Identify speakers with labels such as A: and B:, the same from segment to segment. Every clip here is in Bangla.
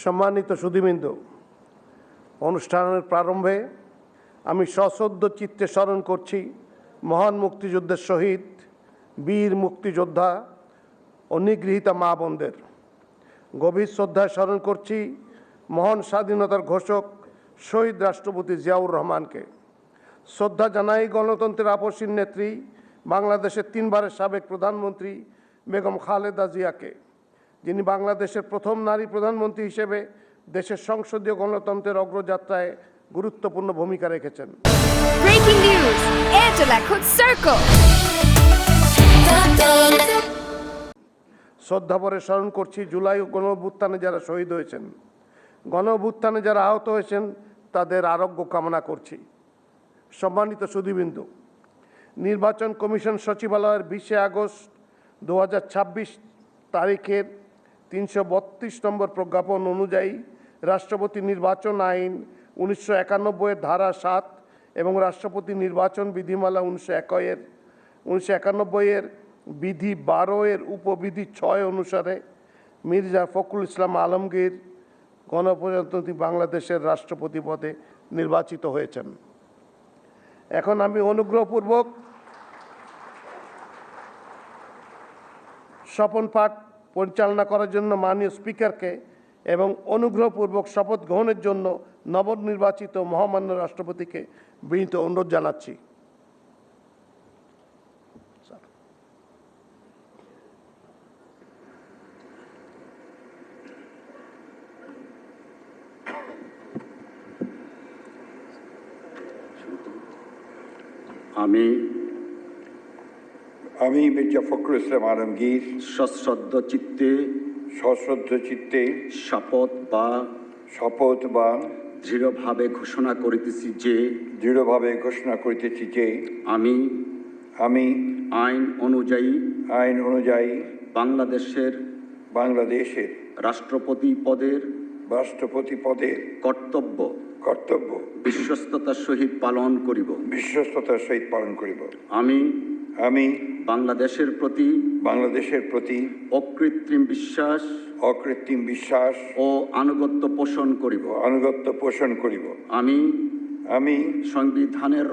A: সম্মানিত সুধীবৃন্দ, অনুষ্ঠানের প্রারম্ভে আমি সশ্রদ্ধ চিত্তে স্মরণ করছি মহান মুক্তিযুদ্ধের শহীদ, বীর মুক্তিযোদ্ধা ও নিগৃহীতা মা বোনদের। গভীর শ্রদ্ধায় স্মরণ করছি মহান স্বাধীনতার ঘোষক শহীদ রাষ্ট্রপতি জিয়াউর রহমানকে। শ্রদ্ধা জানাই গণতন্ত্রের আপসীর নেত্রী, বাংলাদেশের 3 বারের সাবেক প্রধানমন্ত্রী বেগম খালেদা জিয়াকে, যিনি বাংলাদেশের প্রথম নারী প্রধানমন্ত্রী হিসেবে দেশের সংসদীয় গণতন্ত্রের অগ্রযাত্রায় গুরুত্বপূর্ণ ভূমিকা রেখেছেন।
B: ব্রেকিং নিউজ, এয়ারটেল এখন সার্কেল।
A: শ্রদ্ধাভরে স্মরণ করছি জুলাই গণঅভ্যুত্থানে যারা শহীদ হয়েছেন, গণঅভ্যুত্থানে যারা আহত হয়েছেন, তাদের আরোগ্য কামনা করছি। সম্মানিত সুধীবৃন্দ, নির্বাচন কমিশন সচিবালয়ের 20 আগস্ট 2026 তারিখের 332 নম্বর প্রজ্ঞাপন অনুযায়ী রাষ্ট্রপতি নির্বাচন আইন 1991 এর ধারা 7 এবং রাষ্ট্রপতি নির্বাচন বিধিমালা 1991 এর বিধি 12 এর উপবিধি 6 অনুসারে মির্জা ফখরুল ইসলাম আলমগীর গণপ্রজাতন্ত্রী বাংলাদেশের রাষ্ট্রপতি পদে নির্বাচিত হয়েছেন। এখন আমি অনুগ্রহপূর্বক শপথ পাঠ পরিচালনা করার জন্য মাননীয় স্পিকারকে এবং অনুগ্রহপূর্বক শপথ গ্রহণের জন্য নবনির্বাচিত মহামান্য রাষ্ট্রপতিকে বিনীত অনুরোধ জানাচ্ছি।
C: আমি মির্জা ফখরুল ইসলাম আলমগীর
D: সশ্রদ্ধ চিত্তে শপথ বা দৃঢ়ভাবে ঘোষণা করিতেছি যে আমি আইন অনুযায়ী বাংলাদেশের রাষ্ট্রপতি পদের কর্তব্য বিশ্বস্ততার সহিত পালন করিব। আমি বাংলাদেশের প্রতি অকৃত্রিম বিশ্বাস ও আনুগত্য পোষণ করিব। আমি সংবিধানের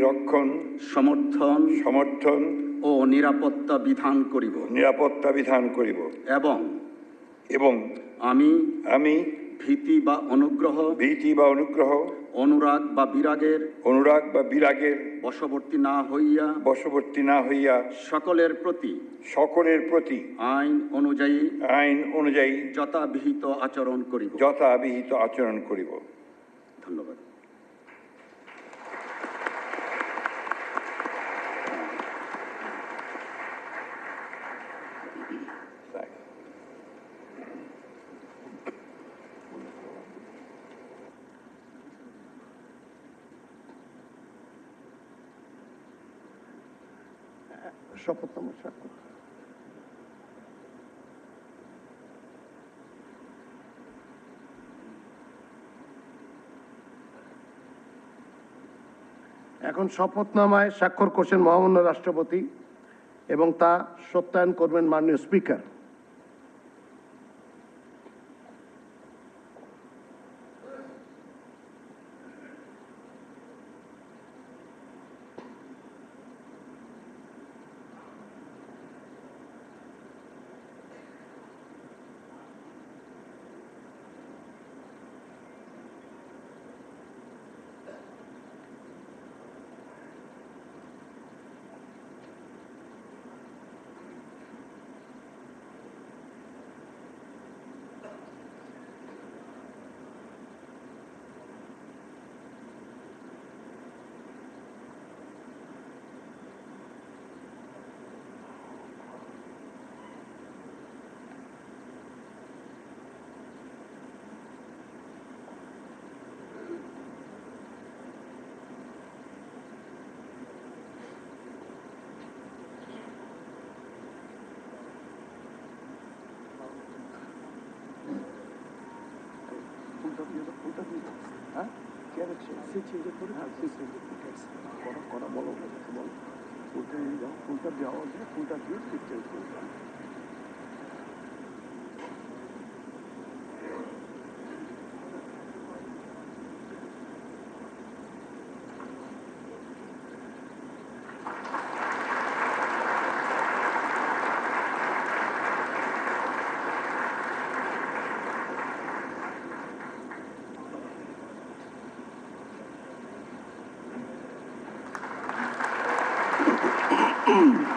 D: রক্ষণ সমর্থন ও নিরাপত্তা বিধান করিব এবং আমি ভীতি বা অনুগ্রহ অনুরাগ বা বিরাগের বশবর্তী না হইয়া সকলের প্রতি আইন অনুযায়ী যথাবিহিত আচরণ করিব। ধন্যবাদ।
A: শপথনামা স্বাক্ষর। এখন শপথনামায় স্বাক্ষর করছেন মহামান্য রাষ্ট্রপতি এবং তা সত্যায়ন করবেন মাননীয় স্পিকার। করছি